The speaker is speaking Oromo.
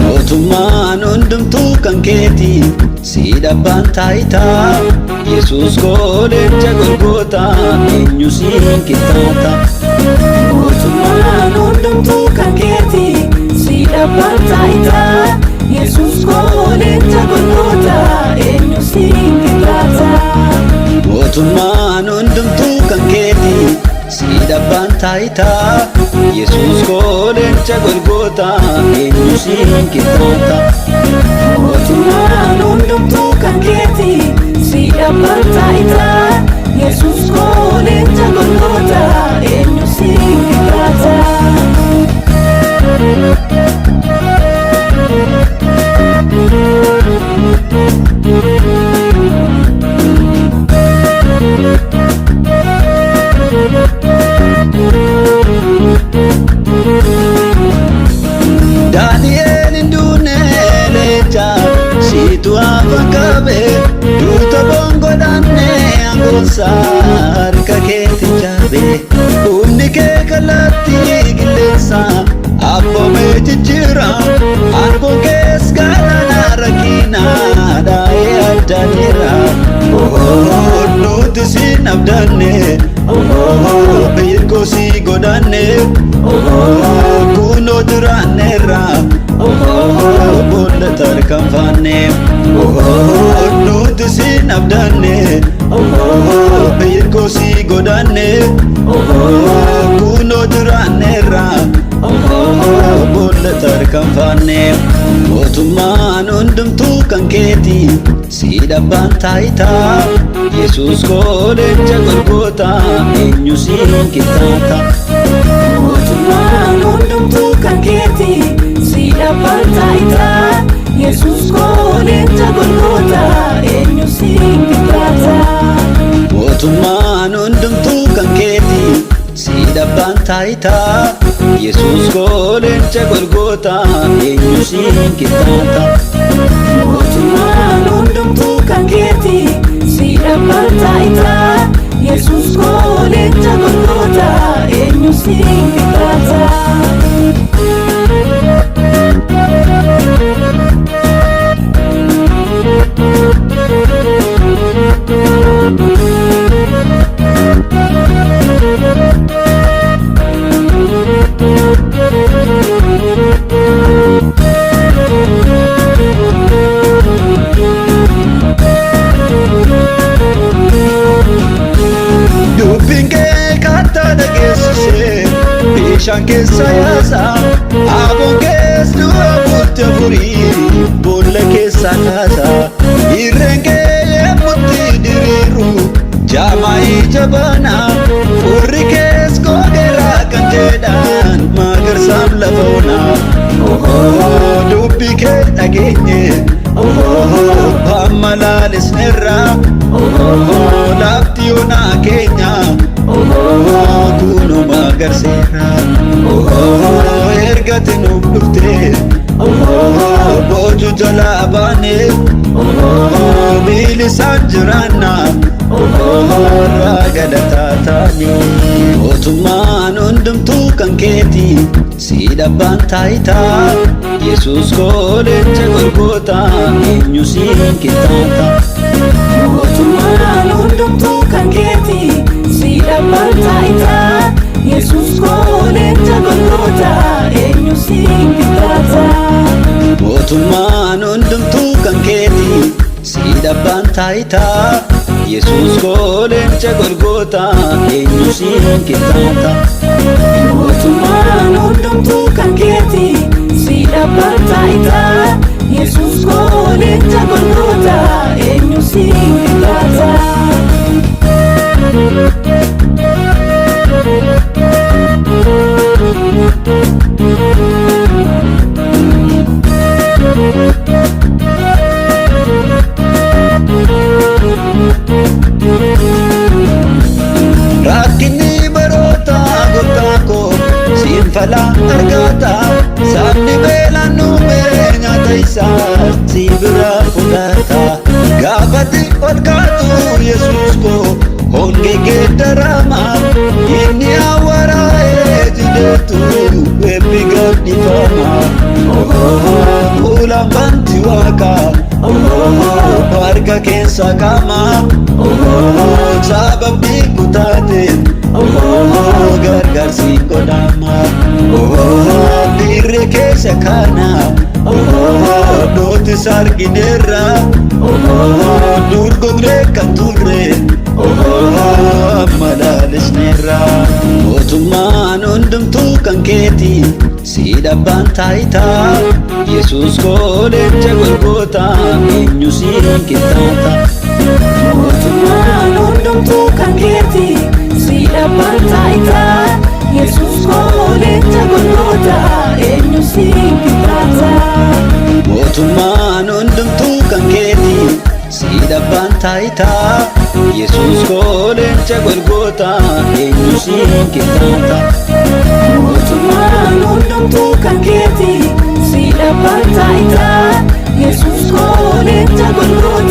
Mootummaan hundumtuu kan keeti siidhabbaan taayitaa Yesuus goolicha Golgootaa eenyu siin qixxaata. Mootummaan hundumtuu kan keeti siidhabbaan taayitaa Yesuus goolicha Golgootaa eenyu siin qixxaata. Mootummaan hundumtuu kan keeti siidhabbaan taayitaa Yesuus goolicha Golgootaa eenyu siin qixxaata. Mootummaan hundumtuu kan keeti siidhabbaan taayitaa Yesuus goolicha Golgootaa eenyu siin qixxaata. Daani'eel hinduunee leencaa siitu afaan qabee duuta bongodhaannee aangoonsaa harka keetti jaabee humni kee kallattii qilleensaa abboomee jijjiira aangoon kees galaanaa rakkinaa daa'ee addaaneera. Nuti siin abdanne beekoo si godhanne kunoo duraanneerra boolla tarkaanfanne. Nuti siin abdanne beekoo si godhanne kunoo duraanneerra boolla tarkaanfanne. Mootummaan hundumtuu kan keeti siidhabbaan taayitaa Yesuus goolicha Golgootaa eenyu siin qixxaata. Mootummaan hundumtuu kan keeti siidhabbaan taayitaa Yesuus goolicha Golgootaa eenyu siin qixxaata. Mootummaan hundumtuu kan keeti siidhabbaan taayitaa Yesuus goolicha Golgootaa eenyu siin qixxaata. Mootummaan hundumtuu kan keeti siidhabbaan taayitaa Yesuus goolicha Golgootaa eenyu siin qixxaata. Dubbiin kee kattaa dhageessisee bishaan keessa yaasaa aboon kees dura bulti afurii boolla keessa kaasaa. Irreen kee yemmutti diriiru jaamaa jabanaa furri kees googeraa kan jedhaan magarsaam lafa onaa. Dubbii kee dhageenye amma laalisneerra lafti onaa keenya kunoo magarseera. Ergati nuuf dhuftee boojuu jalaa baanee bilisaan jiraanna irraa galataa taane. Mootummaan hundumtuu kan keeti siidhabbaan taayitaa Yesuus goolicha Golgootaa eenyu siin qixxaata. Mootummaan hundumtuu kan keeti siidhabbaan taayitaa Yesuus goolicha Golgootaa eenyu siin qixxaata. Mootummaan hundumtuu kan keeti siidhabbaan taayitaa Yesuus goolicha Golgootaa eenyu siin qixxaata. Mootummaan hundumtuu kan keeti siidhabbaan taayitaa Yesuus goolicha Golgootaa eenyu siin qixxaata. Rakkinni baroota gooftaa koo siin fala argata. Sabni beelaan nuumee nyaata isaa si bira fudhata. Gaafati ol kaatu Yesuus koo hongee geeddarama. Inni awwaara'ee jideetu eebbi gadhiifama. Fuulaan banti waaqaa harka keessa qaama. Sababni kutaateen gargaarsi godhama. Dirree keessa kana nootis argineerra. Dur gognee kan turre malaalisneerra. Mootummaan hundumtuu kan keeti si dhabbaan taayitaa. Yesuus koo leenca Golgootaa eenyu siin qixxaata. Mootummaan hundumtuu kan keeti si dhabbaan taayitaa. Yesuus koo leenca Golgootaa eenyu siin qixxaata. Mootummaan hundumtuu kan keeti si dhabbaan taayitaa. Yesuus koo leenca Golgootaa eenyu siin qixxaata. Mootummaan hundumtuu kan keeti si dhabbaan taayitaa. Yesuus koo leenca Golgootaa